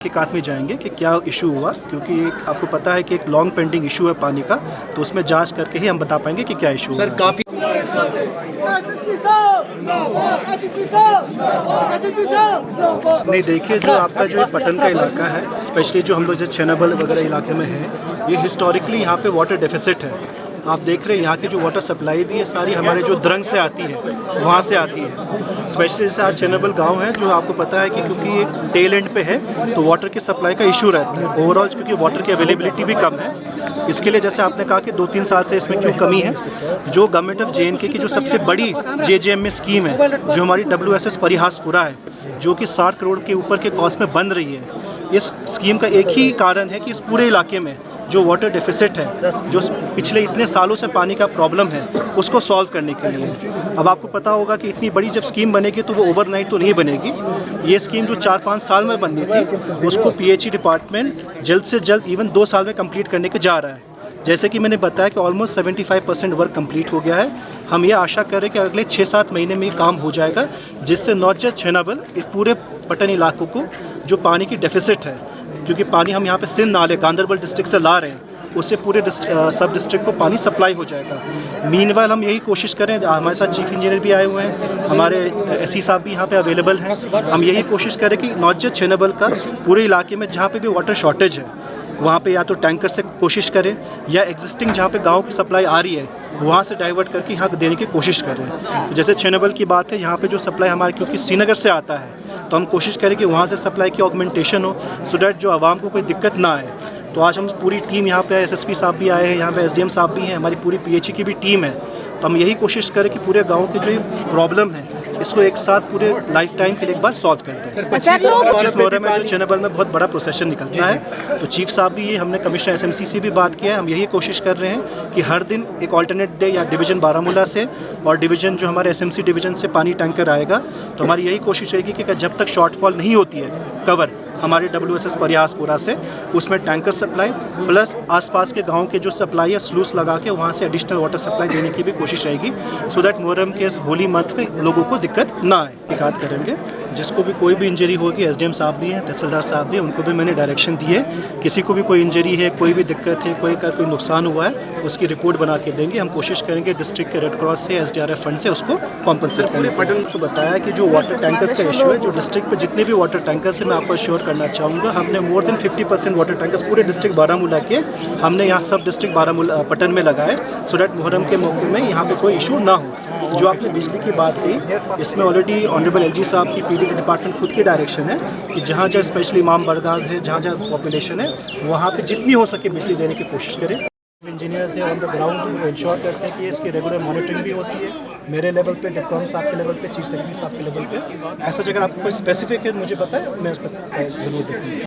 हकीकात में जाएंगे कि क्या इशू हुआ, क्योंकि एक आपको पता है कि एक लॉन्ग पेंडिंग इशू है पानी का, तो उसमें जांच करके ही हम बता पाएंगे कि क्या इशू है। काफी नहीं, देखिए जो आपका जो पटन का इलाका है, स्पेशली जो हम लोग जो चेनाबल वगैरह इलाके में है, ये हिस्टोरिकली यहाँ पे वाटर डेफिसिट है। आप देख रहे हैं यहाँ की जो वाटर सप्लाई भी है सारी हमारे जो द्रंग से आती है, वहाँ से आती है। स्पेशली जैसे आज चेनाबल गांव है जो आपको पता है कि क्योंकि एक टेल एंड पे है तो वाटर की सप्लाई का इशू रहता है ओवरऑल, क्योंकि वाटर की अवेलेबिलिटी भी कम है। इसके लिए जैसे आपने कहा कि 2-3 साल से इसमें क्यों कमी है, जो गवर्नमेंट ऑफ JNK की जो सबसे बड़ी JJM में स्कीम है, जो हमारी WSS परिहासपुरा है, जो कि 60 करोड़ के ऊपर के कॉस्ट में बन रही है, इस स्कीम का एक ही कारण है कि इस पूरे इलाके में जो वाटर डेफिसिट है, जो पिछले इतने सालों से पानी का प्रॉब्लम है, उसको सॉल्व करने के लिए। अब आपको पता होगा कि इतनी बड़ी जब स्कीम बनेगी तो वो ओवरनाइट तो नहीं बनेगी। ये स्कीम जो 4-5 साल में बननी थी, उसको PHE डिपार्टमेंट जल्द से जल्द इवन 2 साल में कंप्लीट करने के जा रहा है। जैसे कि मैंने बताया कि ऑलमोस्ट 75% वर्क कंप्लीट हो गया है। हम ये आशा करें कि अगले 6-7 महीने में ये काम हो जाएगा, जिससे नॉट जस्ट चेनाबल, इस पूरे पटन इलाकों को जो पानी की डेफिसिट है, क्योंकि पानी हम यहाँ पे सिंध नाले गांधरबल डिस्ट्रिक्ट से ला रहे हैं, उससे पूरे सब डिस्ट्रिक्ट को पानी सप्लाई हो जाएगा। मीनवाइल हम यही कोशिश करें, हमारे साथ चीफ इंजीनियर भी आए हुए हैं, हमारे SE साहब भी यहाँ पे अवेलेबल हैं। हम यही कोशिश करें कि नॉट जस्ट चेनाबल का, पूरे इलाके में जहाँ पे भी वाटर शॉर्टेज है, वहाँ पे या तो टैंकर से कोशिश करें या एग्जिस्टिंग जहाँ पे गांव की सप्लाई आ रही है वहाँ से डाइवर्ट करके यहाँ देने की कोशिश करें। तो जैसे चेनाबल की बात है, यहाँ पे जो सप्लाई हमारे क्योंकि श्रीनगर से आता है, तो हम कोशिश करें कि वहाँ से सप्लाई की ऑगमेंटेशन हो, सो डैट जो आवाम को कोई दिक्कत ना आए। तो आज हम पूरी टीम यहाँ पे SSP साहब भी आए हैं, यहाँ पे SDM साहब भी हैं, हमारी पूरी PHE की भी टीम है। तो हम यही कोशिश करें कि पूरे गांव की जो प्रॉब्लम है इसको एक साथ पूरे लाइफ टाइम के लिए एक बार सॉल्व करते हैं। 25 मुहर्रम में जो चेनाबल में बहुत बड़ा प्रोसेशन निकलता है, तो चीफ साहब भी ये, हमने कमिश्नर SMC से भी बात किया है, हम यही कोशिश कर रहे हैं कि हर दिन एक ऑल्टरनेट डे या डिवीज़न बारामूला से और डिवीज़न जो हमारे SMC डिवीज़न से पानी टैंकर आएगा। तो हमारी यही कोशिश रहेगी कि जब तक शॉर्टफॉल नहीं होती है कवर हमारे WSS परिहासपुरा से, उसमें टैंकर सप्लाई प्लस आसपास के गांव के जो सप्लाई है स्लूस लगा के वहाँ से एडिशनल वाटर सप्लाई देने की भी कोशिश रहेगी, सो दैट मुहर्रम के इस होली मंथ में लोगों को दिक्कत ना आए। एहतियात करेंगे, जिसको भी कोई भी इंजरी होगी, SDM साहब भी हैं, तहसीलदार साहब भी हैं, उनको भी मैंने डायरेक्शन दी है, किसी को भी कोई इंजरी है, कोई भी दिक्कत है, कोई नुकसान हुआ है, उसकी रिपोर्ट बना के देंगे। हम कोशिश करेंगे डिस्ट्रिक्ट के रेड क्रॉस से, SDRF फंड से उसको कॉम्पनसेट करने। पटन को बताया कि जो वाटर टैंकर्स का इशू है, जो डिस्ट्रिक्ट पे जितने भी वाटर टैंकर्स हैं, मैं आपको श्योर करना चाहूँगा, हमने मोर देन 50% वाटर टैंकर्स पूरे डिस्ट्रिक्ट बारामूला के हमने यहाँ सब डिस्ट्रिक्ट बारामूला पटन में लगाए, सो डैट मुहर्रम के मौके में यहाँ पे कोई इशू ना हो। जो आपने बिजली की बात की, इसमें ऑलरेडी ऑनरेबल LG साहब की PD के डिपार्टमेंट खुद की डायरेक्शन है कि जहाँ जहाँ स्पेशली इमाम बरगाज है, जहाँ जहाँ पॉपुलेशन है, वहाँ पे जितनी हो सके बिजली देने की कोशिश करें। इंजीनियर्स है ऑन द ग्राउंड, इंश्योर करते हैं कि इसकी रेगुलर मॉनिटरिंग भी होती है, मेरे लेवल पे, डिप्कॉम साहब के लेवल पे, चीफ सेक्रेटरी साहब के लेवल पे। ऐसा अगर आपको कोई स्पेसिफिक है मुझे पता है, मैं उस पर ज़रूर देखूँगा।